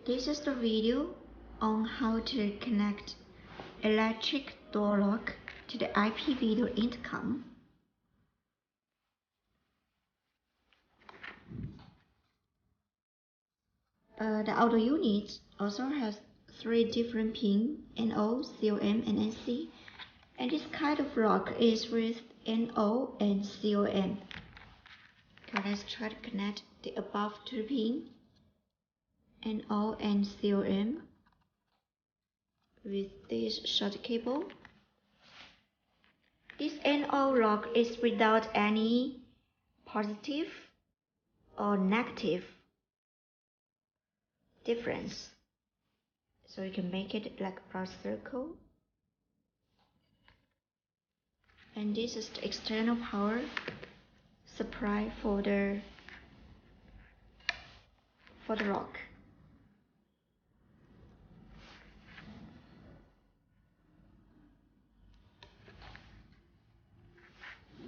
This is the video on how to connect electric door lock to the IP video intercom. The auto unit also has 3 different pins, NO, COM, and NC, and this kind of lock is with NO and COM. Okay, let's try to connect the above 2 pins, NO and COM, with this short cable. This NO lock is without any positive or negative difference, so you can make it like a broad circle. And this is the external power supply for the lock.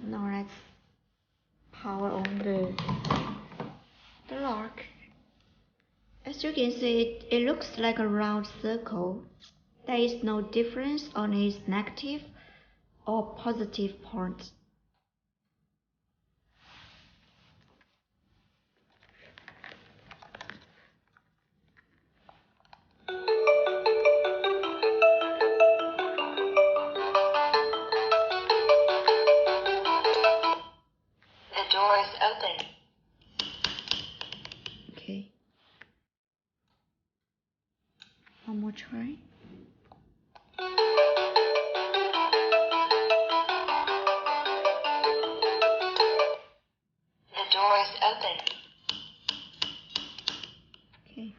Now let's power on the lock. As you can see, it looks like a round circle. There is no difference on its negative or positive points. The door is open. Okay. One more try. The door is open. Okay.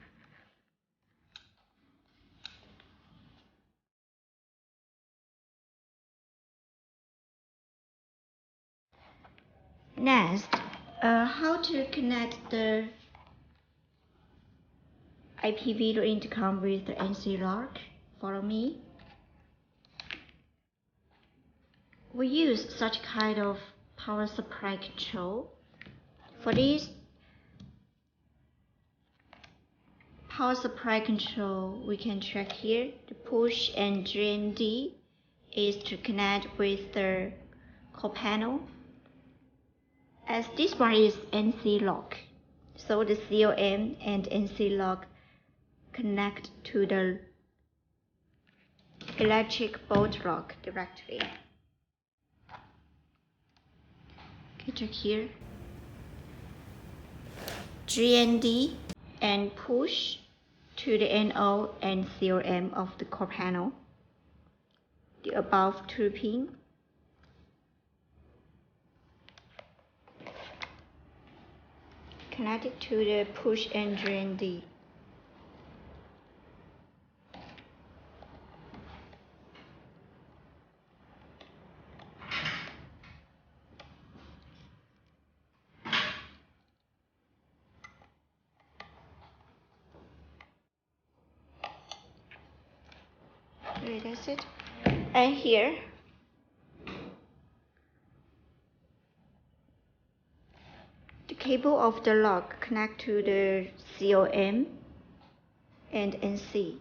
Next, how to connect the IP video intercom with the NC lock. Follow me. We use such kind of power supply control. For this power supply control, we can check here. The push and GND is to connect with the core panel. As this one is NC lock, so the COM and NC lock connect to the electric bolt lock directly. Okay, check here. GND and push to the NO and COM of the core panel, the above 2 pins. Connected to the push and GND. Okay, that's it. And here, the cable of the lock connect to the COM and NC.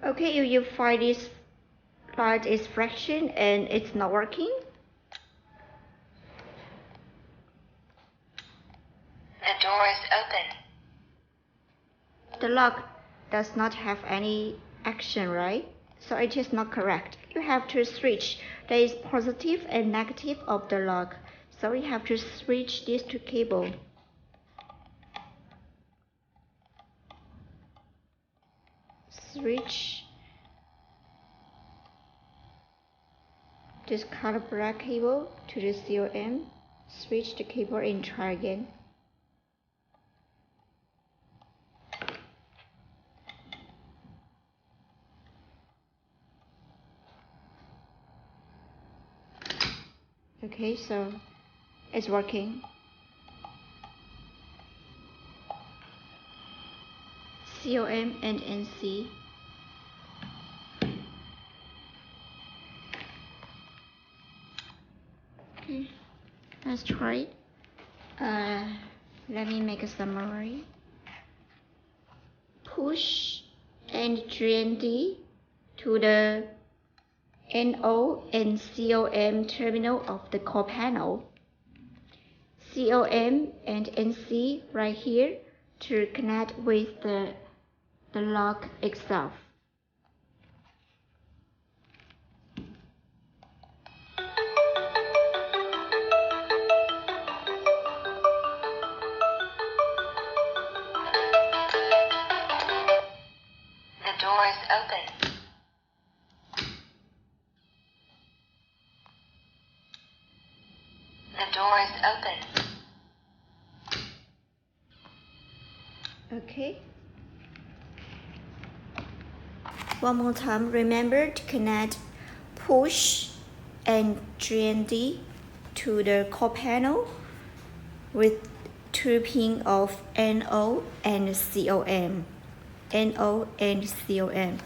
Okay, if you find this light is fraction and it's not working, The door is open. the lock does not have any action, right? So it is not correct. You have to switch. There is positive and negative of the lock, so you have to switch these 2 cables. Switch this color black cable to the COM. Switch the cable and try again. Okay, so it's working. COM and NC. Okay, let's try it. Let me make a summary. Push and GND to the NO and COM terminal of the core panel. COM and NC right here to connect with the lock itself. The door is open. The door is open. Okay. One more time, remember to connect push and GND to the core panel with 2 pins of NO and COM. NO and COM.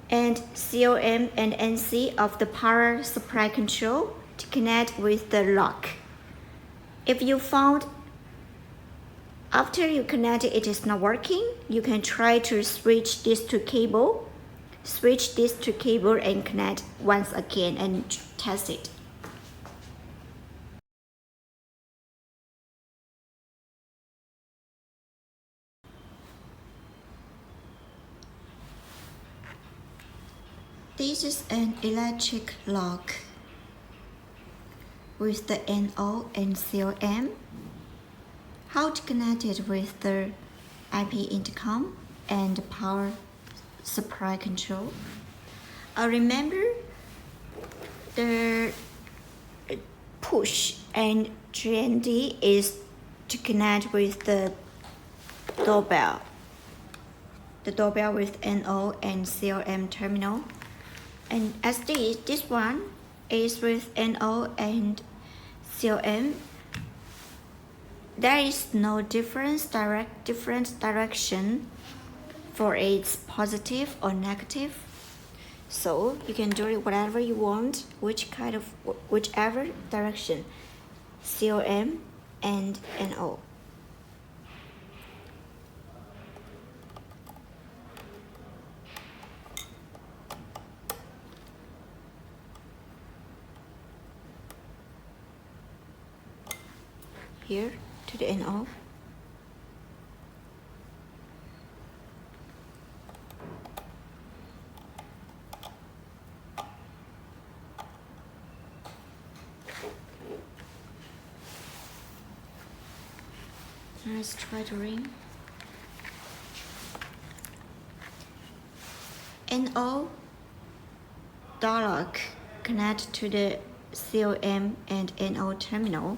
And COM and NC of the power supply control to connect with the lock. If you found after you connect it is not working, you can try to switch this to cable. Switch this to cable and connect once again and test it. This is an electric lock with the NO and COM. How to connect it with the IP intercom and power supply control. Remember the push and GND is to connect with the doorbell. The doorbell with NO and COM terminal. And as this one is with NO and COM. There is no different direction for its positive or negative. So you can do it whatever you want, whichever direction, COM and NO. Here to the NO. Let's try to ring. NO Doorlock connect to the COM and NO terminal.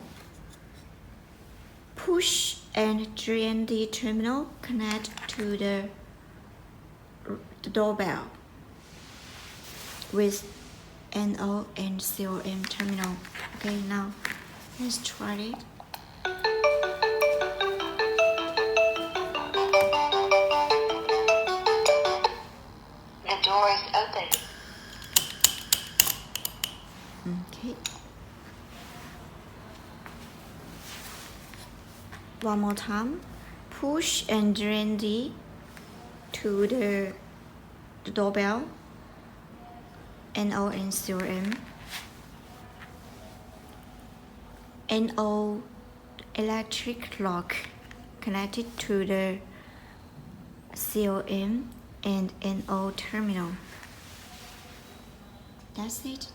Push and GND terminal connect to the doorbell with NO and COM terminal. Okay, now let's try it. The door is open. Okay. One more time. Push and GND to the doorbell. NO and COM. NO electric lock connected to the COM and NO terminal. That's it.